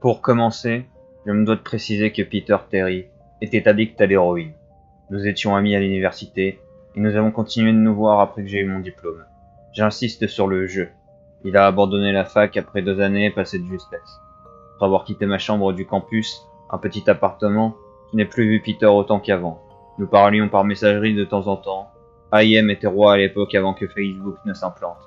Pour commencer, je me dois de préciser que Peter Terry était addict à l'héroïne. Nous étions amis à l'université et nous avons continué de nous voir après que j'ai eu mon diplôme. J'insiste sur le jeu. Il a abandonné la fac après 2 années passées de justesse. Après avoir quitté ma chambre du campus, un petit appartement, je n'ai plus vu Peter autant qu'avant. Nous parlions par messagerie de temps en temps. IM était roi à l'époque avant que Facebook ne s'implante.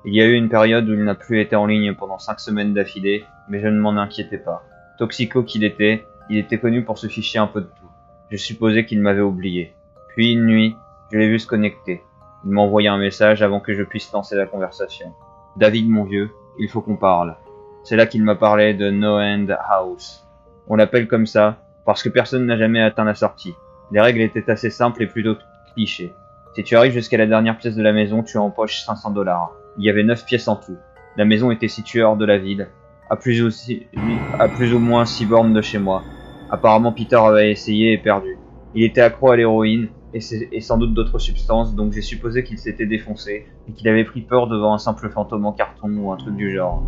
Il y a eu une période où il n'a plus été en ligne pendant 5 semaines d'affilée, mais je ne m'en inquiétais pas. Toxico qu'il était, il était connu pour se ficher un peu de tout. Je supposais qu'il m'avait oublié. Puis une nuit, je l'ai vu se connecter. Il m'a envoyé un message avant que je puisse lancer la conversation. « David mon vieux, il faut qu'on parle. » C'est là qu'il m'a parlé de No End House. On l'appelle comme ça parce que personne n'a jamais atteint la sortie. Les règles étaient assez simples et plutôt clichés. Si tu arrives jusqu'à la dernière pièce de la maison, tu empoches $500. Il y avait 9 pièces en tout. La maison était située hors de la ville, à plus ou moins 6 bornes de chez moi. Apparemment Peter avait essayé et perdu. Il était accro à l'héroïne et sans doute d'autres substances, donc j'ai supposé qu'il s'était défoncé et qu'il avait pris peur devant un simple fantôme en carton ou un truc du genre.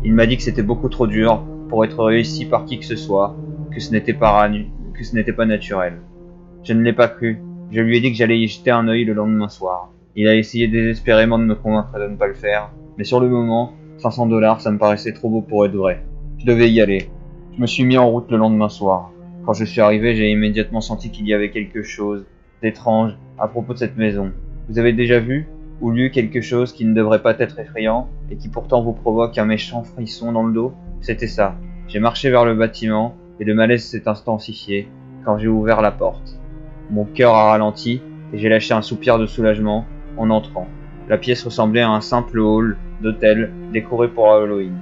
Il m'a dit que c'était beaucoup trop dur pour être réussi par qui que ce soit, que ce n'était pas naturel. Je ne l'ai pas cru. Je lui ai dit que j'allais y jeter un œil le lendemain soir. Il a essayé désespérément de me convaincre de ne pas le faire, mais sur le moment, $500, ça me paraissait trop beau pour être vrai. Je devais y aller. Je me suis mis en route le lendemain soir. Quand je suis arrivé, j'ai immédiatement senti qu'il y avait quelque chose d'étrange à propos de cette maison. Vous avez déjà vu ou lu quelque chose qui ne devrait pas être effrayant et qui pourtant vous provoque un méchant frisson dans le dos? C'était ça. J'ai marché vers le bâtiment et le malaise s'est intensifié quand j'ai ouvert la porte. Mon cœur a ralenti et j'ai lâché un soupir de soulagement en entrant. La pièce ressemblait à un simple hall d'hôtel décoré pour Halloween.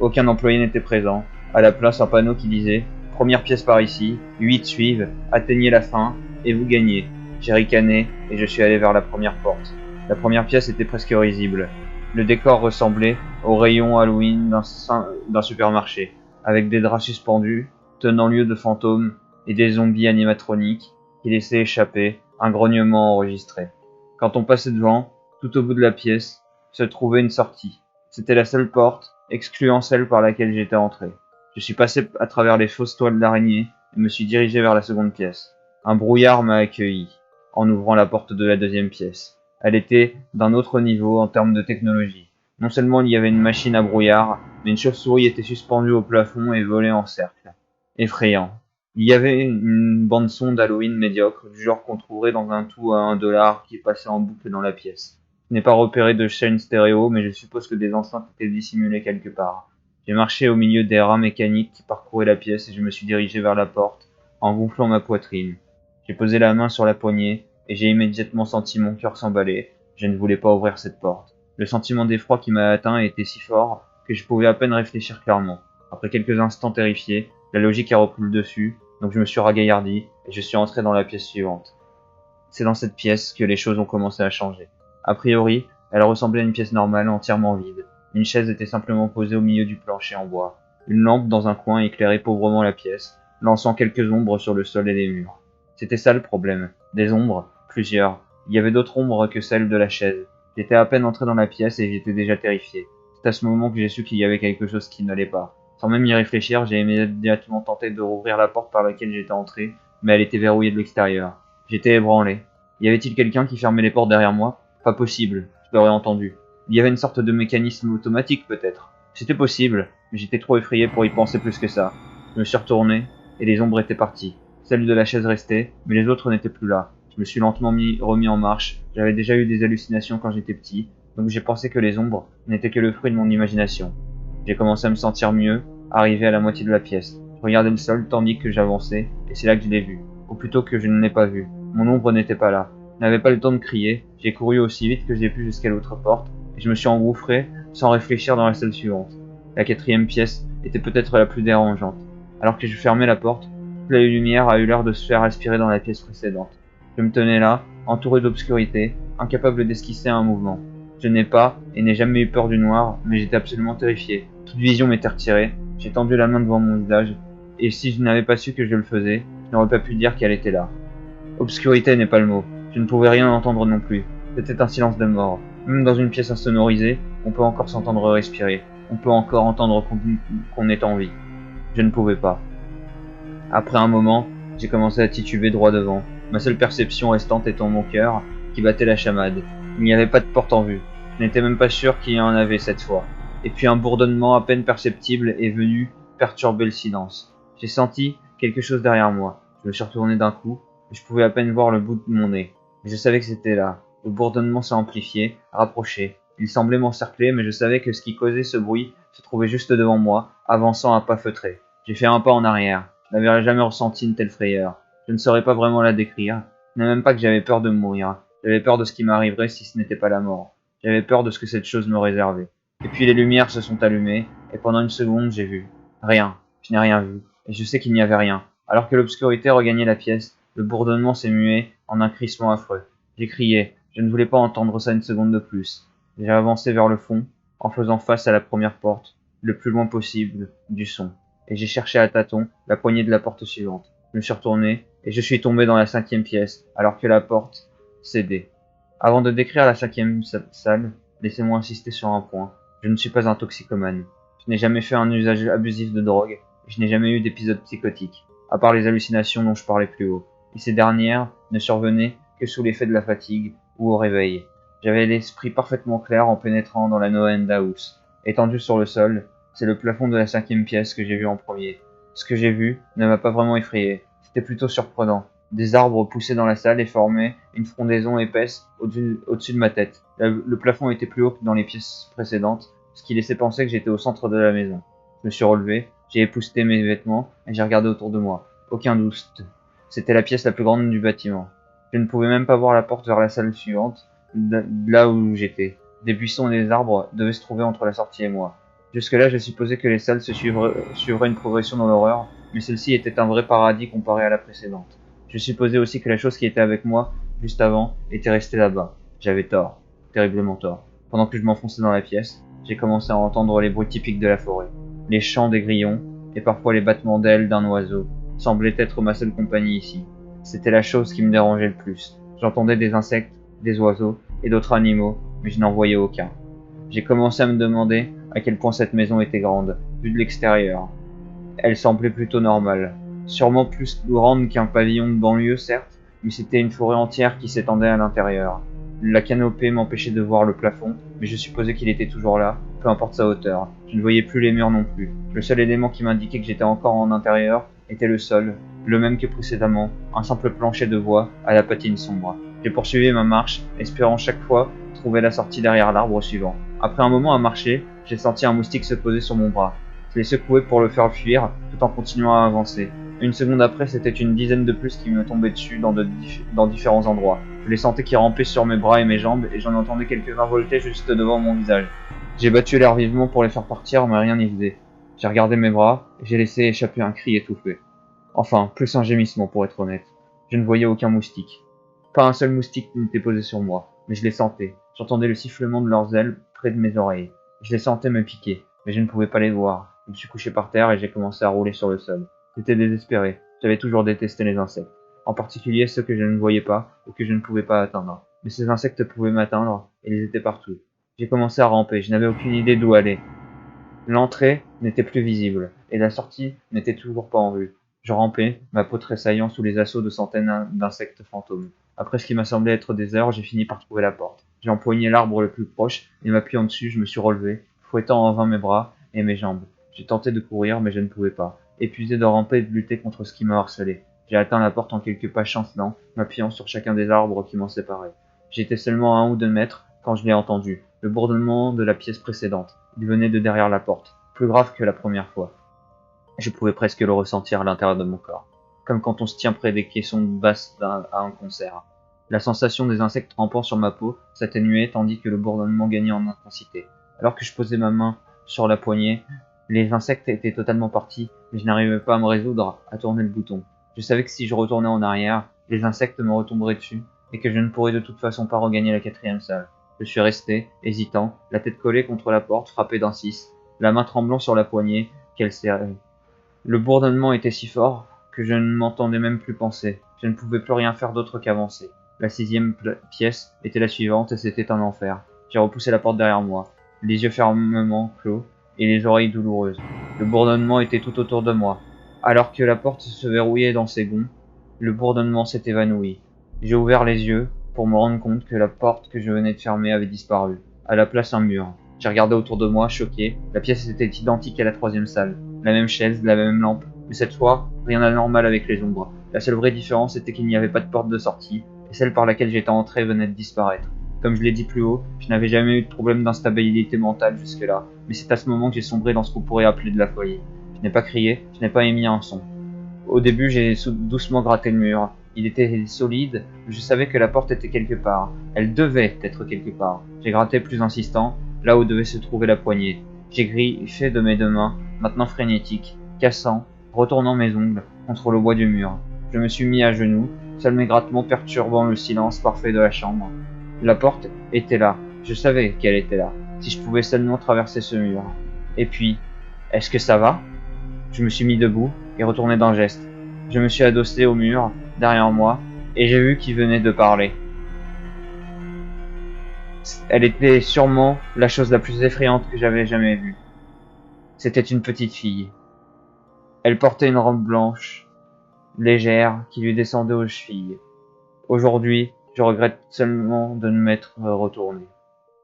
Aucun employé n'était présent. À la place, un panneau qui disait « Première pièce par ici, 8 suivent, atteignez la fin et vous gagnez ». J'ai ricané et je suis allé vers la première porte. La première pièce était presque risible. Le décor ressemblait au rayon Halloween d'un supermarché, avec des draps suspendus, tenant lieu de fantômes et des zombies animatroniques qui laissaient échapper un grognement enregistré. Quand on passait devant, tout au bout de la pièce, se trouvait une sortie. C'était la seule porte, excluant celle par laquelle j'étais entré. Je suis passé à travers les fausses toiles d'araignée et me suis dirigé vers la seconde pièce. Un brouillard m'a accueilli, en ouvrant la porte de la deuxième pièce. Elle était d'un autre niveau en termes de technologie. Non seulement il y avait une machine à brouillard, mais une chauve-souris était suspendue au plafond et volait en cercle. Effrayant. Il y avait une bande-son d'Halloween médiocre, du genre qu'on trouverait dans un tout à $1 qui passait en boucle dans la pièce. Je n'ai pas repéré de chaîne stéréo, mais je suppose que des enceintes étaient dissimulées quelque part. J'ai marché au milieu des rats mécaniques qui parcouraient la pièce et je me suis dirigé vers la porte, en gonflant ma poitrine. J'ai posé la main sur la poignée et j'ai immédiatement senti mon cœur s'emballer. Je ne voulais pas ouvrir cette porte. Le sentiment d'effroi qui m'a atteint était si fort que je pouvais à peine réfléchir clairement. Après quelques instants terrifiés, la logique a repris le dessus, donc je me suis ragaillardi et je suis entré dans la pièce suivante. C'est dans cette pièce que les choses ont commencé à changer. A priori, elle ressemblait à une pièce normale entièrement vide. Une chaise était simplement posée au milieu du plancher en bois. Une lampe dans un coin éclairait pauvrement la pièce, lançant quelques ombres sur le sol et les murs. C'était ça le problème. Des ombres, plusieurs. Il y avait d'autres ombres que celles de la chaise. J'étais à peine entré dans la pièce et j'étais déjà terrifié. C'est à ce moment que j'ai su qu'il y avait quelque chose qui n'allait pas. Sans même y réfléchir, j'ai immédiatement tenté de rouvrir la porte par laquelle j'étais entré, mais elle était verrouillée de l'extérieur. J'étais ébranlé. Y avait-il quelqu'un qui fermait les portes derrière moi? Pas possible, je l'aurais entendu. Il y avait une sorte de mécanisme automatique peut-être. C'était possible, mais j'étais trop effrayé pour y penser plus que ça. Je me suis retourné, et les ombres étaient parties. Celle de la chaise restait, mais les autres n'étaient plus là. Je me suis lentement remis en marche. J'avais déjà eu des hallucinations quand j'étais petit, donc j'ai pensé que les ombres n'étaient que le fruit de mon imagination. J'ai commencé à me sentir mieux, arrivé à la moitié de la pièce. Je regardais le sol tandis que j'avançais, et c'est là que je l'ai vu. Ou plutôt que je ne l'ai pas vu. Mon ombre n'était pas là. Je n'avais pas le temps de crier, j'ai couru aussi vite que j'ai pu jusqu'à l'autre porte, et je me suis engouffré, sans réfléchir, dans la salle suivante. La quatrième pièce était peut-être la plus dérangeante. Alors que je fermais la porte, toute la lumière a eu l'air de se faire aspirer dans la pièce précédente. Je me tenais là, entouré d'obscurité, incapable d'esquisser un mouvement. Je n'ai pas et n'ai jamais eu peur du noir, mais j'étais absolument terrifié. Toute vision m'était retirée, j'ai tendu la main devant mon visage, et si je n'avais pas su que je le faisais, je n'aurais pas pu dire qu'elle était là. Obscurité n'est pas le mot, je ne pouvais rien entendre non plus. C'était un silence de mort. Même dans une pièce insonorisée, on peut encore s'entendre respirer, on peut encore entendre qu'on est en vie. Je ne pouvais pas. Après un moment, j'ai commencé à tituber droit devant, ma seule perception restante étant mon cœur qui battait la chamade. Il n'y avait pas de porte en vue. Je n'étais même pas sûr qu'il y en avait cette fois. Et puis un bourdonnement à peine perceptible est venu perturber le silence. J'ai senti quelque chose derrière moi. Je me suis retourné d'un coup, et je pouvais à peine voir le bout de mon nez. Mais je savais que c'était là. Le bourdonnement s'est amplifié, rapproché. Il semblait m'encercler, mais je savais que ce qui causait ce bruit se trouvait juste devant moi, avançant à pas feutrés. J'ai fait un pas en arrière. Je n'avais jamais ressenti une telle frayeur. Je ne saurais pas vraiment la décrire. Ce n'est même pas que j'avais peur de mourir. J'avais peur de ce qui m'arriverait si ce n'était pas la mort. J'avais peur de ce que cette chose me réservait. Et puis les lumières se sont allumées, et pendant une seconde j'ai vu. Rien. Je n'ai rien vu. Et je sais qu'il n'y avait rien. Alors que l'obscurité regagnait la pièce, le bourdonnement s'est mué en un crissement affreux. J'ai crié. Je ne voulais pas entendre ça une seconde de plus. J'ai avancé vers le fond, en faisant face à la première porte, le plus loin possible du son. Et j'ai cherché à tâtons la poignée de la porte suivante. Je me suis retourné, et je suis tombé dans la 5e pièce, alors que la porte cédait. Avant de décrire la 5e salle, laissez-moi insister sur un point. Je ne suis pas un toxicomane. Je n'ai jamais fait un usage abusif de drogue, et je n'ai jamais eu d'épisode psychotique, à part les hallucinations dont je parlais plus haut. Et ces dernières ne survenaient que sous l'effet de la fatigue ou au réveil. J'avais l'esprit parfaitement clair en pénétrant dans la Noen House. Étendu sur le sol, c'est le plafond de la 5e pièce que j'ai vu en premier. Ce que j'ai vu ne m'a pas vraiment effrayé. C'était plutôt surprenant. Des arbres poussaient dans la salle et formaient une frondaison épaisse au-dessus de ma tête. Le plafond était plus haut que dans les pièces précédentes, ce qui laissait penser que j'étais au centre de la maison. Je me suis relevé, j'ai épousseté mes vêtements et j'ai regardé autour de moi. Aucun doute. C'était la pièce la plus grande du bâtiment. Je ne pouvais même pas voir la porte vers la salle suivante, là où j'étais. Des buissons et des arbres devaient se trouver entre la sortie et moi. Jusque-là, je supposais que les salles suivraient une progression dans l'horreur, mais celle-ci était un vrai paradis comparé à la précédente. Je supposais aussi que la chose qui était avec moi, juste avant, était restée là-bas. J'avais tort. Terriblement tort. Pendant que je m'enfonçais dans la pièce, j'ai commencé à entendre les bruits typiques de la forêt. Les chants des grillons, et parfois les battements d'ailes d'un oiseau, semblaient être ma seule compagnie ici. C'était la chose qui me dérangeait le plus. J'entendais des insectes, des oiseaux, et d'autres animaux, mais je n'en voyais aucun. J'ai commencé à me demander à quel point cette maison était grande, vue de l'extérieur. Elle semblait plutôt normale. Sûrement plus grande qu'un pavillon de banlieue, certes, mais c'était une forêt entière qui s'étendait à l'intérieur. La canopée m'empêchait de voir le plafond, mais je supposais qu'il était toujours là, peu importe sa hauteur. Je ne voyais plus les murs non plus. Le seul élément qui m'indiquait que j'étais encore en intérieur était le sol, le même que précédemment, un simple plancher de bois à la patine sombre. J'ai poursuivi ma marche, espérant chaque fois trouver la sortie derrière l'arbre suivant. Après un moment à marcher, j'ai senti un moustique se poser sur mon bras. Je l'ai secoué pour le faire fuir, tout en continuant à avancer. Une seconde après, c'était une dizaine de plus qui me tombaient dessus dans différents endroits. Je les sentais qui rampaient sur mes bras et mes jambes, et j'en entendais quelques-uns volter juste devant mon visage. J'ai battu l'air vivement pour les faire partir, mais rien n'y faisait. J'ai regardé mes bras, et j'ai laissé échapper un cri étouffé. Enfin, plus un gémissement pour être honnête. Je ne voyais aucun moustique. Pas un seul moustique n'était posé sur moi, mais je les sentais. J'entendais le sifflement de leurs ailes près de mes oreilles. Je les sentais me piquer, mais je ne pouvais pas les voir. Je me suis couché par terre et j'ai commencé à rouler sur le sol. J'étais désespéré. J'avais toujours détesté les insectes. En particulier ceux que je ne voyais pas ou que je ne pouvais pas atteindre. Mais ces insectes pouvaient m'atteindre, et ils étaient partout. J'ai commencé à ramper, je n'avais aucune idée d'où aller. L'entrée n'était plus visible, et la sortie n'était toujours pas en vue. Je rampais, ma peau tressaillant sous les assauts de centaines d'insectes fantômes. Après ce qui m'a semblé être des heures, j'ai fini par trouver la porte. J'ai empoigné l'arbre le plus proche, et m'appuyant dessus, je me suis relevé, fouettant en vain mes bras et mes jambes. J'ai tenté de courir, mais je ne pouvais pas. Épuisé de ramper et de lutter contre ce qui me harcelait. J'ai atteint la porte en quelques pas chancelants, m'appuyant sur chacun des arbres qui m'en séparaient. J'étais seulement à 1 ou 2 mètres quand je l'ai entendu, le bourdonnement de la pièce précédente. Il venait de derrière la porte, plus grave que la première fois. Je pouvais presque le ressentir à l'intérieur de mon corps, comme quand on se tient près des caissons basses à un concert. La sensation des insectes rampant sur ma peau s'atténuait tandis que le bourdonnement gagnait en intensité. Alors que je posais ma main sur la poignée, les insectes étaient totalement partis, mais je n'arrivais pas à me résoudre à tourner le bouton. Je savais que si je retournais en arrière, les insectes me retomberaient dessus, et que je ne pourrais de toute façon pas regagner la 4e salle. Je suis resté, hésitant, la tête collée contre la porte, frappée d'un 6, la main tremblant sur la poignée qu'elle serrait. Le bourdonnement était si fort que je ne m'entendais même plus penser. Je ne pouvais plus rien faire d'autre qu'avancer. La 6e pièce était la suivante et c'était un enfer. J'ai repoussé la porte derrière moi, les yeux fermement clos, et les oreilles douloureuses. Le bourdonnement était tout autour de moi. Alors que la porte se verrouillait dans ses gonds, le bourdonnement s'est évanoui. J'ai ouvert les yeux pour me rendre compte que la porte que je venais de fermer avait disparu. À la place, un mur. J'ai regardé autour de moi, choqué. La pièce était identique à la troisième salle. La même chaise, la même lampe. Mais cette fois, rien d'anormal avec les ombres. La seule vraie différence était qu'il n'y avait pas de porte de sortie, et celle par laquelle j'étais entré venait de disparaître. Comme je l'ai dit plus haut, je n'avais jamais eu de problème d'instabilité mentale jusque-là, mais c'est à ce moment que j'ai sombré dans ce qu'on pourrait appeler de la folie. Je n'ai pas crié, je n'ai pas émis un son. Au début, j'ai doucement gratté le mur. Il était solide, mais je savais que la porte était quelque part. Elle devait être quelque part. J'ai gratté plus insistant, là où devait se trouver la poignée. J'ai griffé de mes deux mains, maintenant frénétiques, cassant, retournant mes ongles contre le bois du mur. Je me suis mis à genoux, seuls mes grattements perturbant le silence parfait de la chambre. La porte était là. Je savais qu'elle était là. Si je pouvais seulement traverser ce mur. Et puis, est-ce que ça va? Je me suis mis debout et retourné d'un geste. Je me suis adossé au mur, derrière moi, et j'ai vu qu'il venait de parler. Elle était sûrement la chose la plus effrayante que j'avais jamais vue. C'était une petite fille. Elle portait une robe blanche, légère, qui lui descendait aux chevilles. Aujourd'hui, je regrette seulement de ne m'être retourné.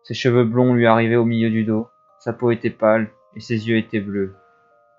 Ses cheveux blonds lui arrivaient au milieu du dos, sa peau était pâle et ses yeux étaient bleus.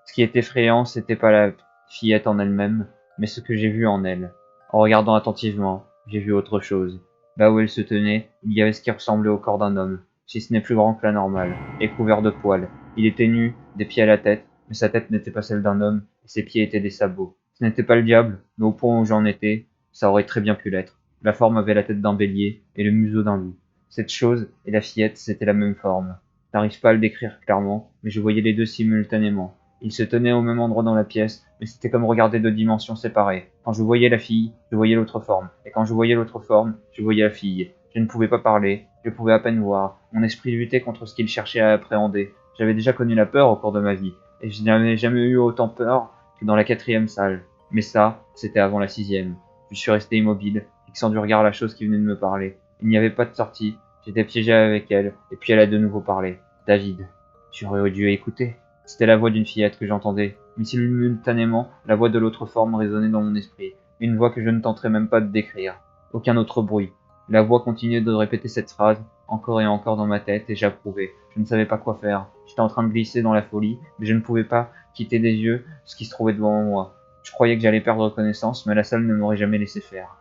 Ce qui est effrayant, c'était pas la fillette en elle-même, mais ce que j'ai vu en elle. En regardant attentivement, j'ai vu autre chose. Là où elle se tenait, il y avait ce qui ressemblait au corps d'un homme, si ce n'est plus grand que la normale, et couvert de poils. Il était nu, des pieds à la tête, mais sa tête n'était pas celle d'un homme, et ses pieds étaient des sabots. Ce n'était pas le diable, mais au point où j'en étais, ça aurait très bien pu l'être. La forme avait la tête d'un bélier et le museau d'un loup. Cette chose et la fillette, c'était la même forme. Je n'arrive pas à le décrire clairement, mais je voyais les deux simultanément. Ils se tenaient au même endroit dans la pièce, mais c'était comme regarder deux dimensions séparées. Quand je voyais la fille, je voyais l'autre forme, et quand je voyais l'autre forme, je voyais la fille. Je ne pouvais pas parler, je pouvais à peine voir. Mon esprit luttait contre ce qu'il cherchait à appréhender. J'avais déjà connu la peur au cours de ma vie, et je n'avais jamais eu autant peur que dans la quatrième salle. Mais ça, c'était avant la sixième. Je suis resté immobile, fixant du regard la chose qui venait de me parler. Il n'y avait pas de sortie, j'étais piégé avec elle, et puis elle a de nouveau parlé. David, tu aurais dû écouter. C'était la voix d'une fillette que j'entendais, mais simultanément, la voix de l'autre forme résonnait dans mon esprit. Une voix que je ne tenterai même pas de décrire. Aucun autre bruit. La voix continuait de répéter cette phrase, encore et encore dans ma tête, et j'approuvais. Je ne savais pas quoi faire. J'étais en train de glisser dans la folie, mais je ne pouvais pas quitter des yeux ce qui se trouvait devant moi. Je croyais que j'allais perdre connaissance, mais la salle ne m'aurait jamais laissé faire.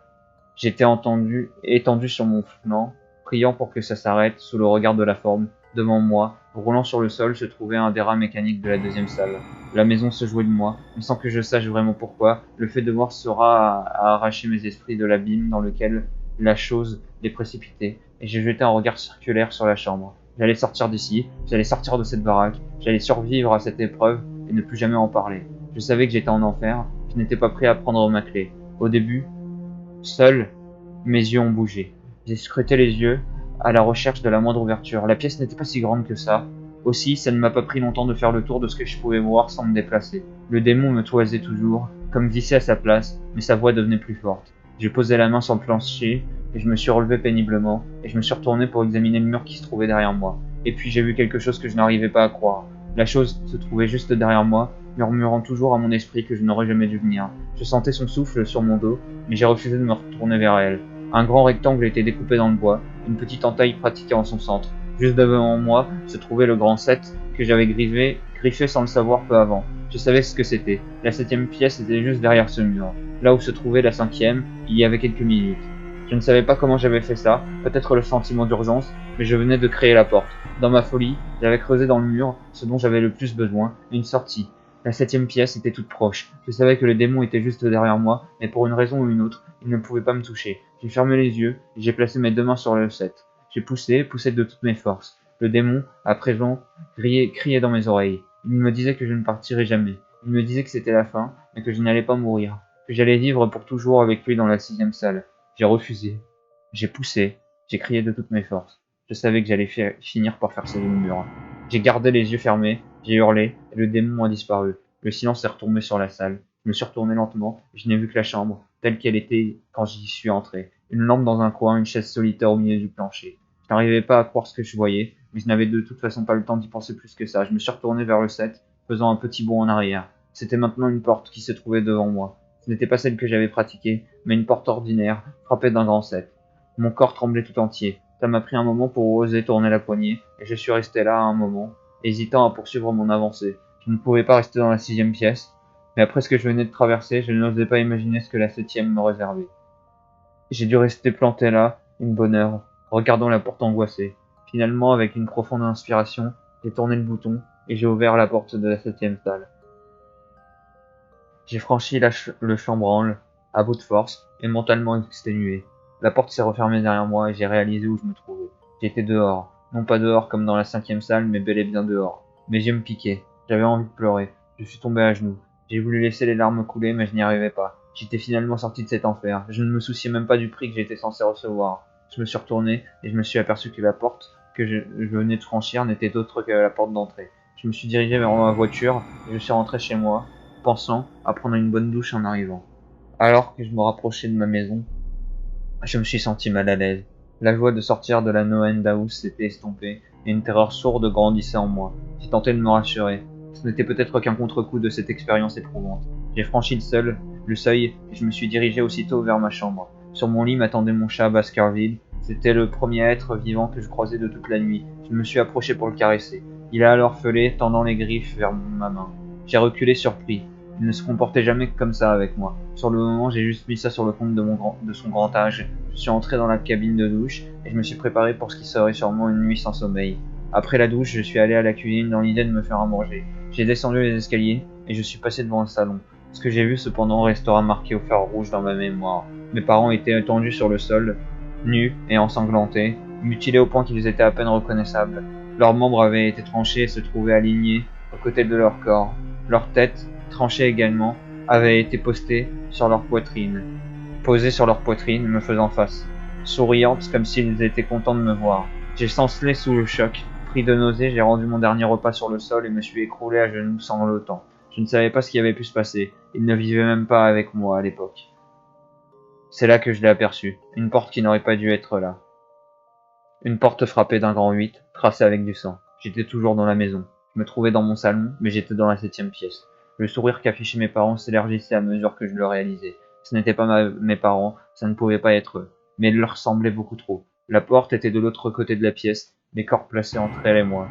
J'étais étendu sur mon flanc, priant pour que ça s'arrête, sous le regard de la forme. Devant moi, roulant sur le sol, se trouvait un des rats mécaniques de la deuxième salle. La maison se jouait de moi, mais sans que je sache vraiment pourquoi. Le fait de voir ce rat a arraché mes esprits de l'abîme dans lequel la chose les précipitait, et j'ai jeté un regard circulaire sur la chambre. J'allais sortir d'ici, j'allais sortir de cette baraque, j'allais survivre à cette épreuve et ne plus jamais en parler. Je savais que j'étais en enfer, je n'étais pas prêt à prendre ma clé. Au début, seul, mes yeux ont bougé. J'ai scruté les yeux à la recherche de la moindre ouverture. La pièce n'était pas si grande que ça. Aussi, ça ne m'a pas pris longtemps de faire le tour de ce que je pouvais voir sans me déplacer. Le démon me toisait toujours, comme vissé à sa place, mais sa voix devenait plus forte. J'ai posé la main sur le plancher et je me suis relevé péniblement et je me suis retourné pour examiner le mur qui se trouvait derrière moi. Et puis j'ai vu quelque chose que je n'arrivais pas à croire. La chose se trouvait juste derrière moi, murmurant toujours à mon esprit que je n'aurais jamais dû venir. Je sentais son souffle sur mon dos, mais j'ai refusé de me retourner vers elle. Un grand rectangle était découpé dans le bois, une petite entaille pratiquée en son centre. Juste devant moi se trouvait le grand 7 que j'avais griffé sans le savoir peu avant. Je savais ce que c'était. La septième pièce était juste derrière ce mur. Là où se trouvait la cinquième, il y avait quelques minutes. Je ne savais pas comment j'avais fait ça, peut-être le sentiment d'urgence, mais je venais de créer la porte. Dans ma folie, j'avais creusé dans le mur ce dont j'avais le plus besoin, une sortie. La septième pièce était toute proche. Je savais que le démon était juste derrière moi, mais pour une raison ou une autre, il ne pouvait pas me toucher. J'ai fermé les yeux et j'ai placé mes deux mains sur le 7. J'ai poussé de toutes mes forces. Le démon, à présent, criait dans mes oreilles. Il me disait que je ne partirais jamais. Il me disait que c'était la fin, mais que je n'allais pas mourir. Que j'allais vivre pour toujours avec lui dans la sixième salle. J'ai refusé. J'ai poussé. J'ai crié de toutes mes forces. Je savais que j'allais finir par faire céder le mur. J'ai gardé les yeux fermés, j'ai hurlé, et le démon a disparu. Le silence est retombé sur la salle. Je me suis retourné lentement, et je n'ai vu que la chambre, telle qu'elle était quand j'y suis entré. Une lampe dans un coin, une chaise solitaire au milieu du plancher. Je n'arrivais pas à croire ce que je voyais. mais je n'avais de toute façon pas le temps d'y penser plus que ça. Je me suis retourné vers le 7, faisant un petit bond en arrière. C'était maintenant une porte qui se trouvait devant moi. Ce n'était pas celle que j'avais pratiquée, mais une porte ordinaire, frappée d'un grand 7. Mon corps tremblait tout entier. Ça m'a pris un moment pour oser tourner la poignée, et je suis resté là un moment, hésitant à poursuivre mon avancée. Je ne pouvais pas rester dans la 6e pièce, mais après ce que je venais de traverser, je n'osais pas imaginer ce que la 7e me réservait. J'ai dû rester planté là, une bonne heure, regardant la porte angoissée. Finalement, avec une profonde inspiration, j'ai tourné le bouton, et j'ai ouvert la porte de la 7e salle. J'ai franchi le chambranle, à bout de force, et mentalement exténué. La porte s'est refermée derrière moi et j'ai réalisé où je me trouvais. J'étais dehors. Non pas dehors comme dans la 5e salle, mais bel et bien dehors. Mes yeux me piquaient. J'avais envie de pleurer. Je suis tombé à genoux. J'ai voulu laisser les larmes couler, mais je n'y arrivais pas. J'étais finalement sorti de cet enfer. Je ne me souciais même pas du prix que j'étais censé recevoir. Je me suis retourné et je me suis aperçu que la porte que je venais de franchir n'était autre que la porte d'entrée. Je me suis dirigé vers ma voiture et je suis rentré chez moi, pensant à prendre une bonne douche en arrivant. Alors que je me rapprochais de ma maison, je me suis senti mal à l'aise. La joie de sortir de la Noend House s'était estompée et une terreur sourde grandissait en moi. J'ai tenté de me rassurer. Ce n'était peut-être qu'un contre-coup de cette expérience éprouvante. J'ai franchi le seuil et je me suis dirigé aussitôt vers ma chambre. Sur mon lit m'attendait mon chat Baskerville. C'était le premier être vivant que je croisais de toute la nuit. Je me suis approché pour le caresser. Il a alors feulé, tendant les griffes vers ma main. J'ai reculé surpris. Il ne se comportait jamais comme ça avec moi. Sur le moment, j'ai juste mis ça sur le compte de son grand âge. Je suis entré dans la cabine de douche et je me suis préparé pour ce qui serait sûrement une nuit sans sommeil. Après la douche, je suis allé à la cuisine dans l'idée de me faire à manger. J'ai descendu les escaliers et je suis passé devant le salon. Ce que j'ai vu cependant restera marqué au fer rouge dans ma mémoire. Mes parents étaient étendus sur le sol, nus et ensanglantés, mutilés au point qu'ils étaient à peine reconnaissables. Leurs membres avaient été tranchés et se trouvaient alignés aux côtés de leur corps. Leurs têtes, tranchées également, avaient été posées sur leur poitrine, me faisant face, souriantes comme s'ils étaient contents de me voir. J'ai chancelé sous le choc. Pris de nausée, j'ai rendu mon dernier repas sur le sol et me suis écroulé à genoux sanglotant. Je ne savais pas ce qui avait pu se passer. Ils ne vivaient même pas avec moi à l'époque. C'est là que je l'ai aperçu. Une porte qui n'aurait pas dû être là. Une porte frappée d'un grand 8, tracée avec du sang. J'étais toujours dans la maison. Je me trouvais dans mon salon, mais j'étais dans la 7e pièce. Le sourire qu'affichaient mes parents s'élargissait à mesure que je le réalisais. Ce n'étaient pas mes parents, ça ne pouvait pas être eux. Mais ils leur semblaient beaucoup trop. La porte était de l'autre côté de la pièce, les corps placés entre elle et moi.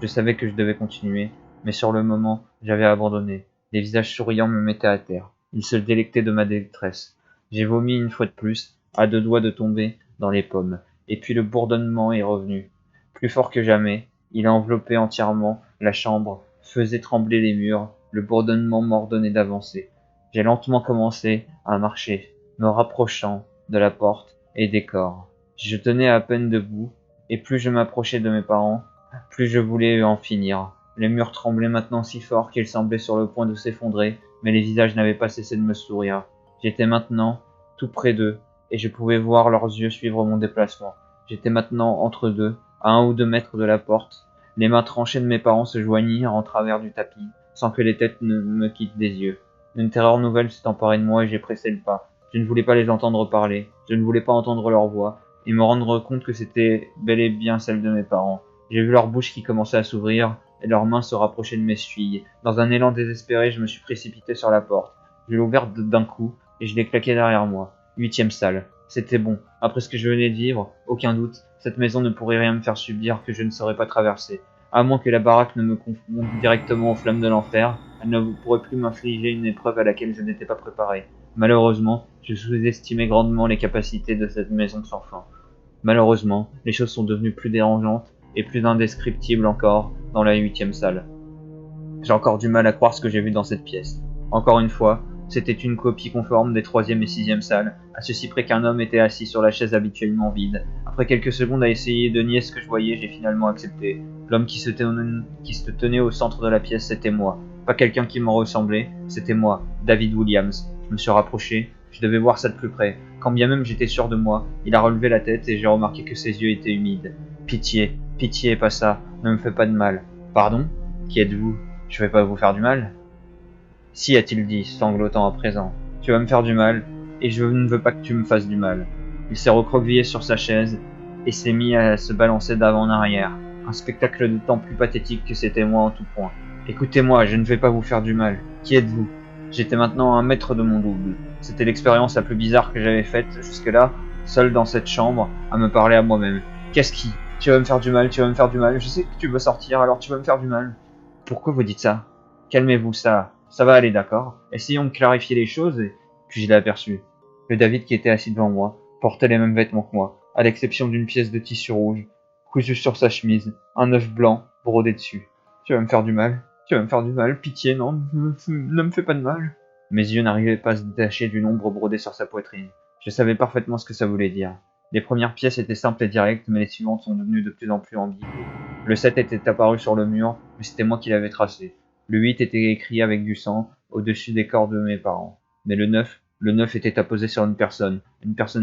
Je savais que je devais continuer, mais sur le moment, j'avais abandonné. Les visages souriants me mettaient à terre. Ils se délectaient de ma détresse. J'ai vomi une fois de plus, à 2 doigts de tomber dans les pommes. Et puis le bourdonnement est revenu. Plus fort que jamais, il a enveloppé entièrement la chambre, faisait trembler les murs, le bourdonnement m'ordonnait d'avancer. J'ai lentement commencé à marcher, me rapprochant de la porte et des corps. Je tenais à peine debout, et plus je m'approchais de mes parents, plus je voulais en finir. Les murs tremblaient maintenant si fort qu'ils semblaient sur le point de s'effondrer, mais les visages n'avaient pas cessé de me sourire. J'étais maintenant tout près d'eux, et je pouvais voir leurs yeux suivre mon déplacement. J'étais maintenant entre deux, à 1 ou 2 mètres de la porte. Les mains tranchées de mes parents se joignirent en travers du tapis, sans que les têtes ne me quittent des yeux. Une terreur nouvelle s'est emparée de moi et j'ai pressé le pas. Je ne voulais pas les entendre parler, je ne voulais pas entendre leur voix, et me rendre compte que c'était bel et bien celle de mes parents. J'ai vu leur bouche qui commençait à s'ouvrir, et leurs mains se rapprocher de mes chevilles. Dans un élan désespéré, je me suis précipité sur la porte. Je l'ai ouverte d'un coup, et je l'ai claquée derrière moi. 8e salle. C'était bon. Après ce que je venais de vivre, aucun doute, cette maison ne pourrait rien me faire subir que je ne saurais pas traverser. À moins que la baraque ne me confonde directement aux flammes de l'enfer, elle ne pourrait plus m'infliger une épreuve à laquelle je n'étais pas préparé. Malheureusement, je sous-estimais grandement les capacités de cette maison sans fin. Malheureusement, les choses sont devenues plus dérangeantes et plus indescriptibles encore dans la 8e salle. J'ai encore du mal à croire ce que j'ai vu dans cette pièce. Encore une fois, c'était une copie conforme des 3e et 6e salles, à ceci près qu'un homme était assis sur la chaise habituellement vide. Après quelques secondes à essayer de nier ce que je voyais, j'ai finalement accepté. L'homme qui se tenait au centre de la pièce, c'était moi. Pas quelqu'un qui m'en ressemblait, c'était moi, David Williams. Je me suis rapproché, je devais voir ça de plus près. Quand bien même j'étais sûr de moi, il a relevé la tête et j'ai remarqué que ses yeux étaient humides. Pitié, pitié, pas ça, ne me fais pas de mal. Pardon ? Qui êtes-vous ? Je vais pas vous faire du mal ? Si, a-t-il dit, sanglotant à présent, tu vas me faire du mal, et je ne veux pas que tu me fasses du mal. Il s'est recroquevillé sur sa chaise, et s'est mis à se balancer d'avant en arrière. un spectacle d'autant plus pathétique que c'était moi en tout point. Écoutez-moi, je ne vais pas vous faire du mal. Qui êtes-vous? J'étais maintenant un maître de mon double. C'était l'expérience la plus bizarre que j'avais faite jusque-là, seul dans cette chambre, à me parler à moi-même. Qu'est-ce qui? Tu vas me faire du mal, tu vas me faire du mal. Je sais que tu veux sortir, alors tu vas me faire du mal. Pourquoi vous dites ça? Calmez-vous, ça va aller, d'accord? Essayons de clarifier les choses, et puis je l'ai aperçu. Le David qui était assis devant moi portait les mêmes vêtements que moi, à l'exception d'une pièce de tissu rouge, cousue sur sa chemise, un œuf blanc brodé dessus. Tu vas me faire du mal? Tu vas me faire du mal? Pitié, non, ne me fais pas de mal. Mes yeux n'arrivaient pas à se détacher du nombre brodé sur sa poitrine. Je savais parfaitement ce que ça voulait dire. Les premières pièces étaient simples et directes, mais les suivantes sont devenues de plus en plus ambiguës. Le 7 était apparu sur le mur, mais c'était moi qui l'avais tracé. Le 8 était écrit avec du sang, au-dessus des corps de mes parents. Mais le 9 était apposé sur une personne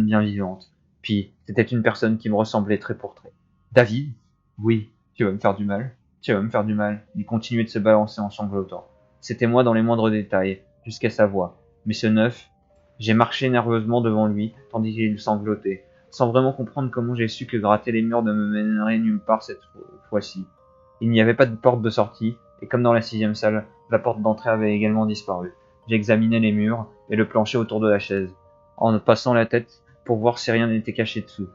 bien vivante. Puis, c'était une personne qui me ressemblait trait pour trait. David? Oui, tu vas me faire du mal. Tu vas me faire du mal. Il continuait de se balancer en sanglotant. C'était moi dans les moindres détails, jusqu'à sa voix. Mais ce 9, j'ai marché nerveusement devant lui, tandis qu'il sanglotait, sans vraiment comprendre comment j'ai su que gratter les murs ne me mènerait nulle part cette fois-ci. Il n'y avait pas de porte de sortie, et comme dans la 6e salle, la porte d'entrée avait également disparu. J'examinais les murs et le plancher autour de la chaise, en passant la tête pour voir si rien n'était caché dessous.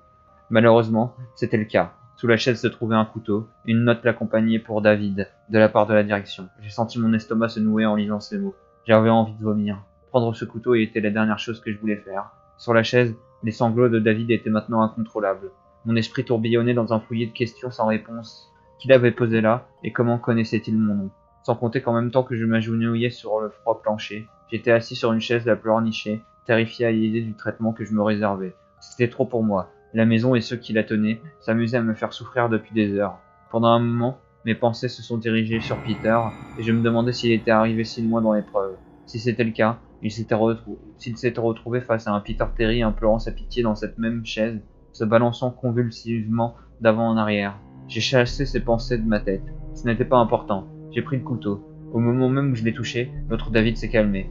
Malheureusement, c'était le cas. Sous la chaise se trouvait un couteau, une note l'accompagnait pour David, de la part de la direction. J'ai senti mon estomac se nouer en lisant ces mots. J'avais envie de vomir. Prendre ce couteau était la dernière chose que je voulais faire. Sur la chaise, les sanglots de David étaient maintenant incontrôlables. Mon esprit tourbillonnait dans un fouillis de questions sans réponse. Qui l'avait posé là, et comment connaissait-il mon nom? Sans compter qu'en même temps que je m'agenouillais sur le froid plancher, j'étais assis sur une chaise la pleurnichée, terrifié à l'idée du traitement que je me réservais. C'était trop pour moi. La maison et ceux qui la tenaient s'amusaient à me faire souffrir depuis des heures. Pendant un moment, mes pensées se sont dirigées sur Peter, et je me demandais s'il était arrivé si loin dans l'épreuve. Si c'était le cas, s'il s'était retrouvé face à un Peter Terry implorant sa pitié dans cette même chaise, se balançant convulsivement d'avant en arrière. J'ai chassé ces pensées de ma tête. Ce n'était pas important. J'ai pris le couteau. Au moment même où je l'ai touché, l'autre David s'est calmé.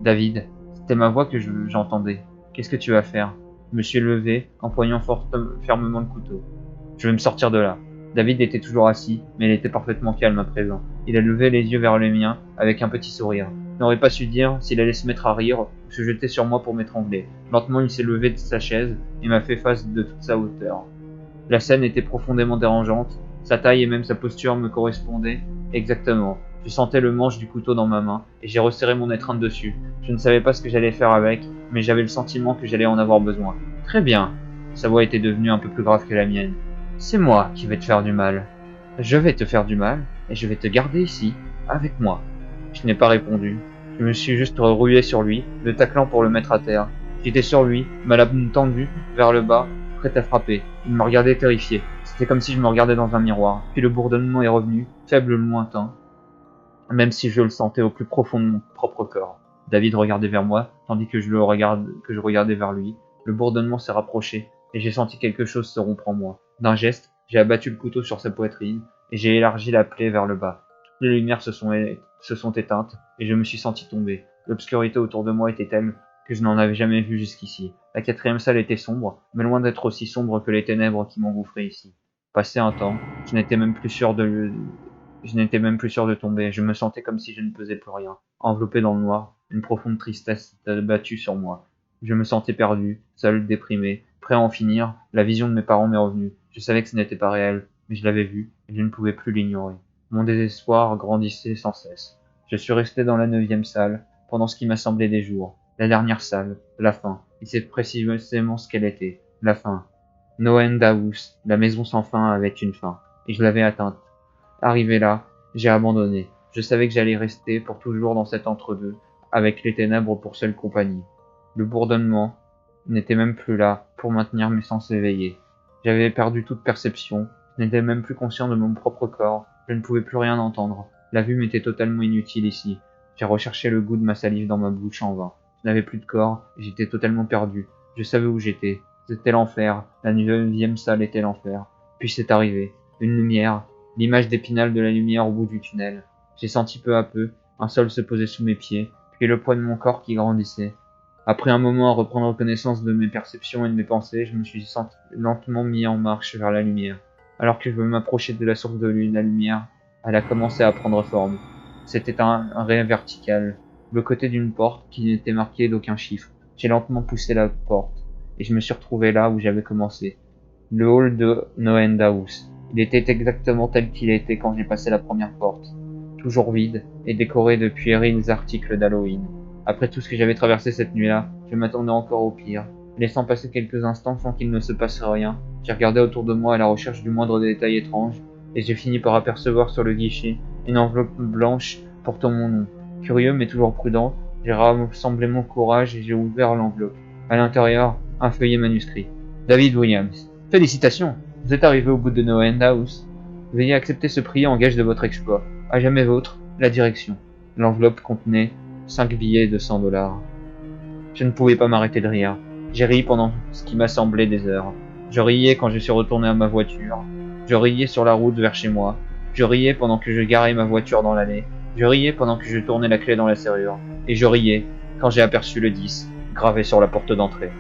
David, c'était ma voix que j'entendais. Qu'est-ce que tu vas faire? Je me suis levé, empoignant fermement le couteau. Je vais me sortir de là. David était toujours assis, mais il était parfaitement calme à présent. Il a levé les yeux vers les miens, avec un petit sourire. Je n'aurais pas su dire s'il allait se mettre à rire ou se jeter sur moi pour m'étrangler. Lentement, il s'est levé de sa chaise et m'a fait face de toute sa hauteur. La scène était profondément dérangeante. Sa taille et même sa posture me correspondaient exactement. Je sentais le manche du couteau dans ma main, et j'ai resserré mon étreinte dessus. Je ne savais pas ce que j'allais faire avec, mais j'avais le sentiment que j'allais en avoir besoin. Très bien. Sa voix était devenue un peu plus grave que la mienne. C'est moi qui vais te faire du mal. Je vais te faire du mal, et je vais te garder ici, avec moi. Je n'ai pas répondu. Je me suis juste rué sur lui, le taclant pour le mettre à terre. J'étais sur lui, ma lame tendue, vers le bas, prêt à frapper. Il me regardait terrifié. C'était comme si je me regardais dans un miroir. Puis le bourdonnement est revenu, faible, lointain, même si je le sentais au plus profond de mon propre corps. David regardait vers moi, tandis que je regardais vers lui. Le bourdonnement s'est rapproché, et j'ai senti quelque chose se rompre en moi. D'un geste, j'ai abattu le couteau sur sa poitrine, et j'ai élargi la plaie vers le bas. Toutes les lumières se sont éteintes, et je me suis senti tomber. L'obscurité autour de moi était telle que je n'en avais jamais vu jusqu'ici. La 4e salle était sombre, mais loin d'être aussi sombre que les ténèbres qui m'engouffraient ici. Passé un temps, je n'étais même plus sûr de tomber. Je me sentais comme si je ne pesais plus rien. Enveloppé dans le noir, une profonde tristesse s'est abattue sur moi. Je me sentais perdu, seul, déprimé, prêt à en finir. La vision de mes parents m'est revenue. Je savais que ce n'était pas réel, mais je l'avais vu, et je ne pouvais plus l'ignorer. Mon désespoir grandissait sans cesse. Je suis resté dans la 9e salle, pendant ce qui m'a semblé des jours. La dernière salle, la fin. Et c'est précisément ce qu'elle était, la fin. Noen Daous, la maison sans fin avait une fin, et je l'avais atteinte. Arrivé là, j'ai abandonné. Je savais que j'allais rester pour toujours dans cet entre-deux, avec les ténèbres pour seule compagnie. Le bourdonnement n'était même plus là pour maintenir mes sens éveillés. J'avais perdu toute perception, je n'étais même plus conscient de mon propre corps, je ne pouvais plus rien entendre. La vue m'était totalement inutile ici. J'ai recherché le goût de ma salive dans ma bouche en vain. Je n'avais plus de corps, et j'étais totalement perdu. Je savais où j'étais. C'était l'enfer. La 9e salle était l'enfer. Puis c'est arrivé. Une lumière, l'image d'Épinal de la lumière au bout du tunnel. J'ai senti peu à peu un sol se poser sous mes pieds, puis le poids de mon corps qui grandissait. Après un moment à reprendre connaissance de mes perceptions et de mes pensées, je me suis lentement mis en marche vers la lumière. Alors que je m'approchais de la source de la lumière, elle a commencé à prendre forme. C'était un rayon vertical, le côté d'une porte qui n'était marqué d'aucun chiffre. J'ai lentement poussé la porte, et je me suis retrouvé là où j'avais commencé. Le hall de Noend House. Il était exactement tel qu'il était quand j'ai passé la première porte. Toujours vide, et décoré de puérils articles d'Halloween. Après tout ce que j'avais traversé cette nuit-là, je m'attendais encore au pire. Laissant passer quelques instants sans qu'il ne se passe rien, j'ai regardé autour de moi à la recherche du moindre détail étrange, et j'ai fini par apercevoir sur le guichet une enveloppe blanche portant mon nom. Curieux mais toujours prudent, j'ai rassemblé mon courage et j'ai ouvert l'enveloppe. À l'intérieur, un feuillet manuscrit. David Williams. Félicitations, vous êtes arrivé au bout de No End House. Veuillez accepter ce prix en gage de votre exploit. À jamais vôtre, la direction. L'enveloppe contenait 5 billets de $100. Je ne pouvais pas m'arrêter de rire. J'ai ri pendant ce qui m'a semblé des heures. Je riais quand je suis retourné à ma voiture. Je riais sur la route vers chez moi. Je riais pendant que je garais ma voiture dans l'allée. Je riais pendant que je tournais la clé dans la serrure. Et je riais quand j'ai aperçu le 10 gravé sur la porte d'entrée.